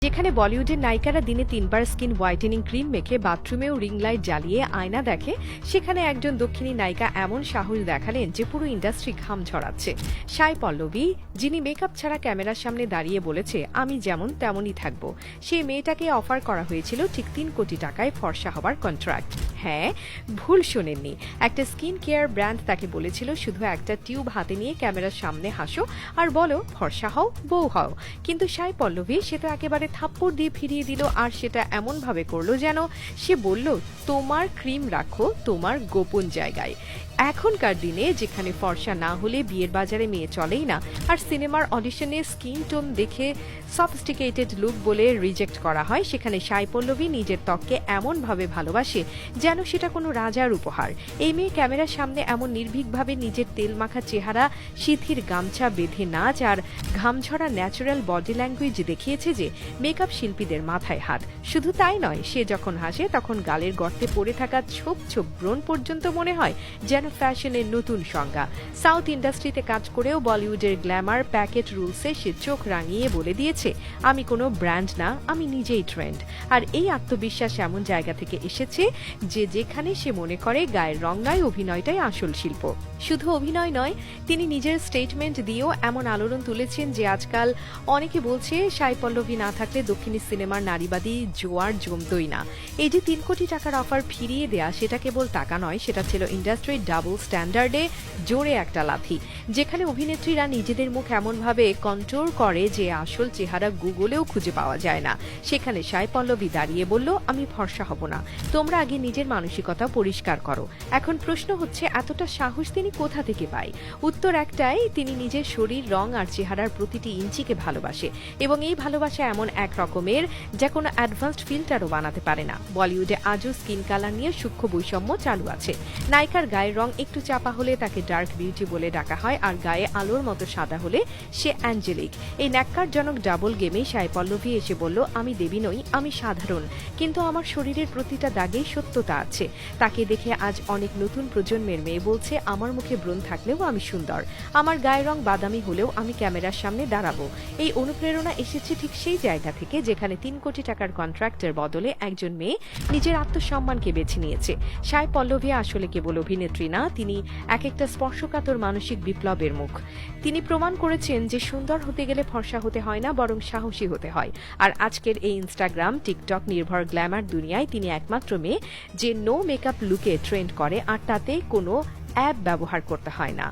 যেখানে বলিউডের নায়িকারা দিনে 3বার স্কিন হোয়াইটেনিং ক্রিম মেখে বাথরুমেও রিং লাইট জ্বালিয়ে আয়না দেখে, সেখানে একজন দক্ষিণী নায়িকা এমন সাহস দেখালেন যে পুরো ইন্ডাস্ট্রি ঘাম ঝরাচ্ছে। সাই পল্লবী, যিনি মেকআপ ছাড়া ক্যামেরার সামনে দাঁড়িয়ে বলেছে আমি যেমন তেমনই থাকবো। সেই মেয়েটাকে অফার করা হয়েছিল ঠিক 3 কোটি টাকায় ফর্সা হবার কন্ট্রাক্ট। হ্যাঁ, ভুল শোনেননি। একটা স্কিন কেয়ার ব্র্যান্ড তাকে বলেছিল শুধু একটা টিউব হাতে নিয়ে ক্যামেরার সামনে হাসো আর বলো ফর্সা হও, বউ হও। কিন্তু সাই পল্লবী সে তো একেবারে থাপ্পড় দিয়ে ফিরিয়ে দিল, আর সেটা এমন ভাবে করলো যেন সে বলল তোমার ক্রিম রাখো তোমার গোপন জায়গায়। এখনকার দিনে যেখানে ফর্সা না হলে বিয়ের বাজারে মেয়ে চলেই না, আর সিনেমার অডিশনে স্কিন টোন দেখে সফিস্টিকেটেড লুক বলে রিজেক্ট করা হয়, সেখানে সাই পল্লবী নিজের ত্বককে এমনভাবে ভালোবাসে যেন সেটা কোনো রাজার উপহার। এই মেয়ে ক্যামেরার সামনে এমন নির্ভীকভাবে নিজের তেল মাখা চেহারা, সিথির গামছা বেঁধে নাচ আর ঘামঝরা ন্যাচারাল বডি ল্যাঙ্গুয়েজ দেখিয়েছে যে মেকআপ শিল্পীদের মাথায় হাত। শুধু তাই নয়, সে যখন হাসে তখন গালের গর্তে পড়ে থাকা ছোপ ছোপ ব্রণ পর্যন্ত মনে হয় যেন ফ্যাশনের নতুন সংজ্ঞা। সাউথ ইন্ডাস্ট্রিতে কাজ করেও বলিউডের গ্ল্যামার প্যাকেট রুলসে সে চোখ রাঙিয়ে বলে দিয়েছে আমি কোনো ব্র্যান্ড না, আমি নিজেই ট্রেন্ড। আর এই আত্মবিশ্বাস এমন জায়গা থেকে এসেছে যে যেখানে সে মনে করে গায়ের রং নয়, অভিনয়টাই আসল শিল্প। শুধু অভিনয় নয়, তিনি নিজের স্টেটমেন্ট দিয়েও এমন আলোড়ন তুলেছেন যে আজকাল অনেকে বলছে সাই পল্লবী না থাকলে দক্ষিণী সিনেমার নারীবাদী জোয়ার জমতই না। এই যে 3 কোটি টাকার অফার ফিরিয়ে দেয়া, সেটা কেবল টাকা নয়, সেটা ছিল ইন্ডাস্ট্রির ডাবল স্ট্যান্ডার্ডে জোরে একটা লাথি। যেখানে অভিনেত্রীরা নিজেদের মুখ এমনভাবে কন্ট্রোল করে যে আসল চেহারা গুগলেও খুঁজে পাওয়া যায় না, সেখানে সাই পল্লবী দাঁড়িয়ে বলল আমি ফর্সা হব না, তোমরা আগে নিজের মানসিকতা পরিষ্কার করো। এখন প্রশ্ন হচ্ছে এতটা সাহস তিনি কোথা থেকে পায়? উত্তর একটাই, তিনি নিজের শরীর, রং আর চেহারার প্রতিটি ইঞ্চিকে ভালোবাসে, এবং এই ভালোবাসা এমন এক রকমের যা কোনো অ্যাডভান্সড ফিল্টারও বানাতে পারে না। বলিউডে আজও স্কিন কালার নিয়ে সূক্ষ্ম বৈষম্য চালু আছে। নায়িকার গায়ের রং একটু চাপা হলে তাকে ডার্ক বিউটি বলে ডাকা হয়, আর গায়ে আলোর মতো সাদা হলে সে অ্যাঞ্জেলিক। এই ন্যাক্কারজনক ডাবল গেমে সাই পল্লবী এসে বলল আমি দেবী নই, আমি সাধারণ, কিন্তু আমার শরীরের প্রতিটা দাগেই সত্যতা আছে। তাকে দেখে আজ অনেক নতুন প্রজন্মের মেয়ে বলছে আমার মুখে ব্রণ থাকলেও আমি সুন্দর, আমার গায়ের রং বাদামি হলেও আমি ক্যামেরার সামনে দাঁড়াবো। এই অনুপ্রেরণা এসেছে ঠিক সেই জায়গা থেকে যেখানে 3 কোটি টাকার কন্ট্রাক্টের বদলে একজন মেয়ে নিজের আত্মসম্মানকে বেছে নিয়েছে। সাই পল্লবী আসলে কেবল অভিনেত্রী না, তিনি এক একটা স্পর্শকাতর মানসিক বিপ্লবের মুখ। তিনি প্রমাণ করেছেন যে সুন্দর হতে গেলে ফর্সা হতে হয় না, বরং সাহসী হতে হয়। আর আজকের এই ইনস্টাগ্রাম টিকটক নির্ভর গ্ল্যামার দুনিয়ায় তিনি একমাত্র মেয়ে যে নো মেকআপ লুকে ট্রেন্ড করে, আর তাতে কোনো অ্যাপ ব্যবহার করতে হয় না।